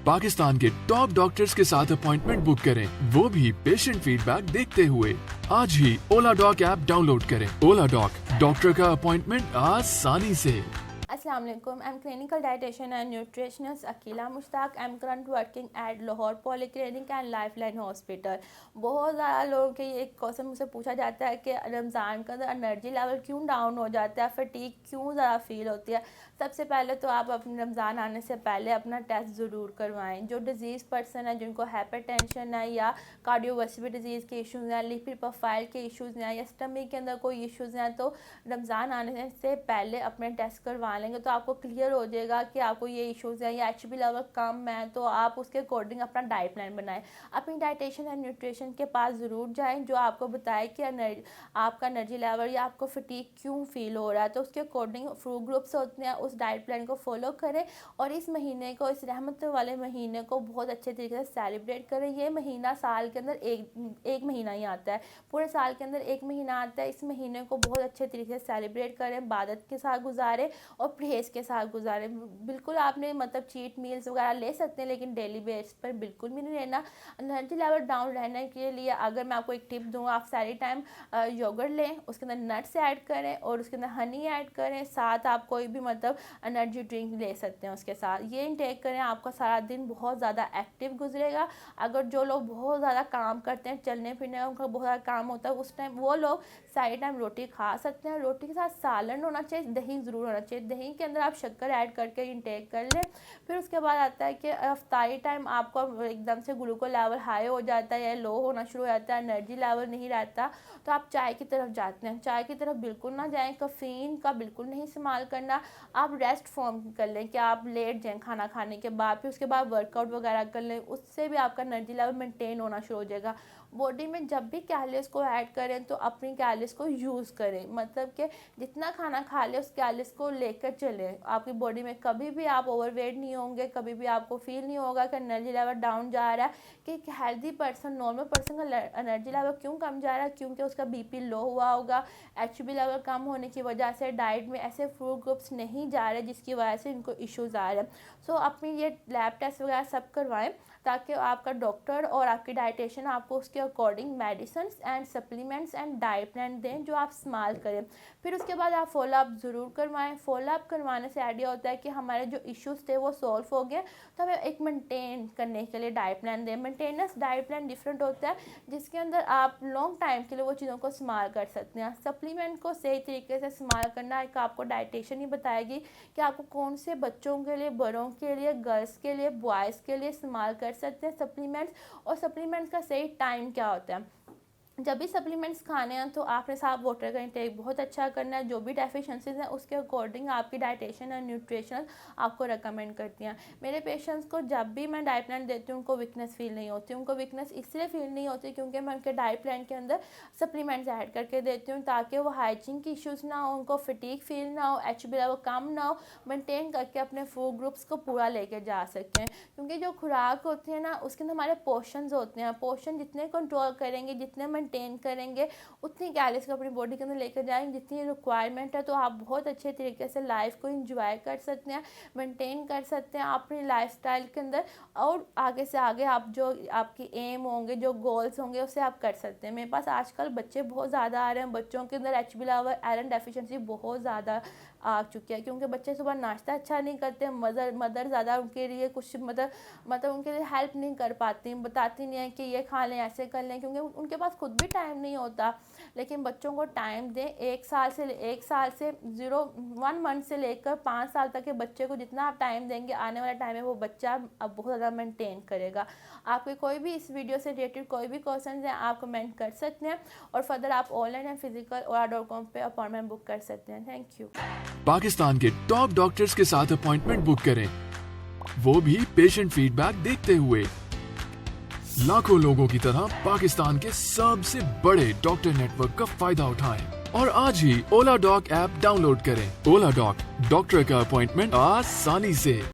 पाकिस्तान के top doctors के साथ अपॉइंटमेंट बुक करें, वो भी पेशेंट फीडबैक देखते हुए। आज ही ओला डॉक ऐप डाउनलोड करें। ओला डॉक, डॉक्टर का अपॉइंटमेंट आसानी से। अस्सलाम वालेकुम, I am clinical dietitian and nutritionist Akila Mushtaq. I am current working at Lahore polyclinic and lifeline hospital. बहुत ज़्यादा लोगों के ये क्वेश्चन मुझसे पूछा जाता है कि रमज़ान के अंदर एनर्जी लेवल क्यों डाउन हो जाता है, फटीग क्यों ज़्यादा फील होती है। सबसे पहले तो आप अपने रमज़ान आने से पहले अपना टेस्ट ज़रूर करवाएं। जो डिजीज़ पर्सन है, जिनको हाइपरटेंशन है या कार्डियोवैस्कुलर डिजीज़ के इश्यूज़ हैं, लिपिड प्रोफाइल के इश्यूज़ हैं या स्टमक के अंदर कोई इश्यूज़ हैं, तो रमज़ान आने से पहले अपने टेस्ट करवा लेंगे तो आपको क्लियर हो जाएगा कि आपको ये इश्यूज़ हैं या एचबी लेवल कम है, तो आप उसके अकॉर्डिंग अपना डाइट प्लान बनाएं। अपनी डाइटिशियन एंड न्यूट्रिशन के पास ज़रूर जाएं जो आपको बताए कि आपका एनर्जी लेवल या आपको फटीग क्यों फील हो रहा है, तो उसके अकॉर्डिंग फूड ग्रुप्स होते हैं, उस डाइट प्लान को फॉलो करें और इस महीने को, इस रहमत वाले महीने को बहुत अच्छे तरीके से सेलिब्रेट करें। ये महीना साल के अंदर एक महीना ही आता है, पूरे साल के अंदर एक महीना आता है। इस महीने को बहुत अच्छे तरीके से सेलिब्रेट करें, इबादत के साथ गुजारें और परहेज़ के साथ गुजारें। बिल्कुल आपने मतलब चीट मील्स वगैरह ले सकते हैं, लेकिन डेली बेस पर बिल्कुल भी नहीं लेना। एनर्जी लेवल डाउन रहने के लिए अगर मैं आपको एक टिप दूँ, आप सारी टाइम योगर्ट लें, उसके अंदर नट्स ऐड करें और उसके अंदर हनी ऐड करें, साथ आप कोई भी मतलब एनर्जी ड्रिंक ले सकते हैं उसके साथ। ये इनटेक करें, आपका सारा दिन बहुत ज़्यादा एक्टिव गुजरेगा। अगर जो लोग बहुत ज़्यादा काम करते हैं, चलने फिरने का उनका बहुत ज़्यादा काम होता है, उस टाइम वो लोग सारी टाइम रोटी खा सकते हैं। रोटी के साथ सालन होना चाहिए, दही ज़रूर होना चाहिए। दही के अंदर आप शक्कर ऐड करके इंटेक कर लें। फिर उसके बाद आता है कि अफ्तारी टाइम आपको एकदम से ग्लूकोज लेवल हाई हो जाता है या लो होना शुरू हो जाता है, एनर्जी लेवल नहीं रहता, तो आप चाय की तरफ जाते हैं। चाय की तरफ बिल्कुल ना जाएं, कैफीन का बिल्कुल नहीं इस्तेमाल करना। आप रेस्ट फॉर्म कर लें कि आप लेट जाएं खाना खाने के बाद, फिर उसके बाद वर्कआउट वगैरह कर लें, उससे भी आपका एनर्जी लेवल मेंटेन होना शुरू हो जाएगा। बॉडी में जब भी कैलोरीज को ऐड करें तो अपनी कैलोरीज को यूज़ करें, मतलब कि जितना खाना खा ले उस कैलोरीज को लेकर चलें। आपकी बॉडी में कभी भी आप ओवरवेट नहीं होंगे, कभी भी आपको फील नहीं होगा कि एनर्जी लेवल डाउन जा रहा है। कि एक हेल्दी पर्सन, नॉर्मल पर्सन का एनर्जी लेवल क्यों कम जा रहा है, क्योंकि उसका बीपी लो हुआ होगा, एचबी लेवल कम होने की वजह से डाइट में ऐसे फूड ग्रुप्स नहीं जा रहे जिसकी वजह से इनको इश्यूज आ रहे हैं। सो अपनी ये लैब टेस्ट वगैरह सब करवाएं ताकि आपका डॉक्टर और आपकी डाइटिशियन आपको उसके according medicine and supplements and diet plan दें जो आप इस्तेमाल करें। फिर उसके बाद आप फॉलोअप ज़रूर करवाएं। फॉलोअप करवाने से आइडिया होता है कि हमारे जो इश्यूज़ थे वो सॉल्व हो गए, तो हमें एक मेंटेन करने के लिए डाइट प्लान दें। मेंटेनेंस डाइट प्लान डिफरेंट होता है जिसके अंदर आप लॉन्ग टाइम के लिए वो चीज़ों को इस्तेमाल कर सकते हैं। सप्लीमेंट को सही तरीके से इस्तेमाल करना एक आपको डाइटिशियन ही बताएगी कि आपको कौन से बच्चों के लिए, बड़ों के लिए, गर्ल्स के लिए, बॉयज़ के लिए इस्तेमाल कर सकते हैं सप्लीमेंट्स, और सप्लीमेंट्स का सही टाइम क्या होता है। जब भी सप्लीमेंट्स खाने हैं तो आपने साथ वाटर का इंटेक बहुत अच्छा करना है। जो भी डेफिशिएंसीज हैं उसके अकॉर्डिंग आपकी डाइटिशियन और न्यूट्रिशनल आपको रेकमेंड करती हैं। मेरे पेशेंट्स को जब भी मैं डाइट प्लान देती हूँ उनको वीकनेस फील नहीं होती। उनको वीकनेस इसलिए फील नहीं होती क्योंकि मैं उनके डाइट प्लान के अंदर सप्लीमेंट्स ऐड करके देती हूँ ताकि वो हाइजीन की इश्यूज़ ना हो, उनको फटीग फील ना हो, एचबी लेवल कम ना हो, मेनटेन करके अपने फूड ग्रुप्स को पूरा लेके जा सकते हैं। क्योंकि जो खुराक होती है ना उसके अंदर हमारे पोर्शंस होते हैं। पोर्शन जितने कंट्रोल करेंगे, जितने मेंटेन करेंगे, उतनी कैलोरीज को अपनी बॉडी के अंदर लेकर जाएंगे जितनी रिक्वायरमेंट है, तो आप बहुत अच्छे तरीके से लाइफ को एंजॉय कर सकते हैं, मेंटेन कर सकते हैं अपनी लाइफस्टाइल के अंदर, और आगे से आगे आप जो आपकी एम होंगे, जो गोल्स होंगे उसे आप कर सकते हैं। मेरे पास आजकल बच्चे बहुत ज़्यादा आ रहे हैं, बच्चों के अंदर एचबी लेवल, आयरन डेफिशिएंसी बहुत ज़्यादा आ चुकी है क्योंकि बच्चे सुबह नाश्ता अच्छा नहीं करते। मदर ज़्यादा उनके लिए कुछ मतलब उनके लिए हेल्प नहीं कर पाती, बताती नहीं है कि ये खा लें, ऐसे कर लें, क्योंकि उनके पास खुद भी टाइम नहीं होता। लेकिन बच्चों को टाइम दें। एक साल से 1 मंथ से लेकर 5 साल तक के बच्चे को जितना आप टाइम देंगे, आने वाले टाइम में वो बच्चा अब बहुत ज़्यादा मेंटेन करेगा। आपके कोई भी इस वीडियो से रिलेटेड कोई भी क्वेश्चन हैं आप कमेंट कर सकते हैं, और फर्दर आप ऑनलाइन एंड फिजिकल ola.com पे अपॉइंटमेंट बुक कर सकते हैं। Thank you. पाकिस्तान के टॉप डॉक्टर्स के साथ अपॉइंटमेंट बुक करें, वो भी पेशेंट फीडबैक देखते हुए। लाखों लोगों की तरह पाकिस्तान के सबसे बड़े डॉक्टर नेटवर्क का फायदा उठाएं और आज ही ओला डॉक ऐप डाउनलोड करें। ओला डॉक, डॉक्टर का अपॉइंटमेंट आसानी से।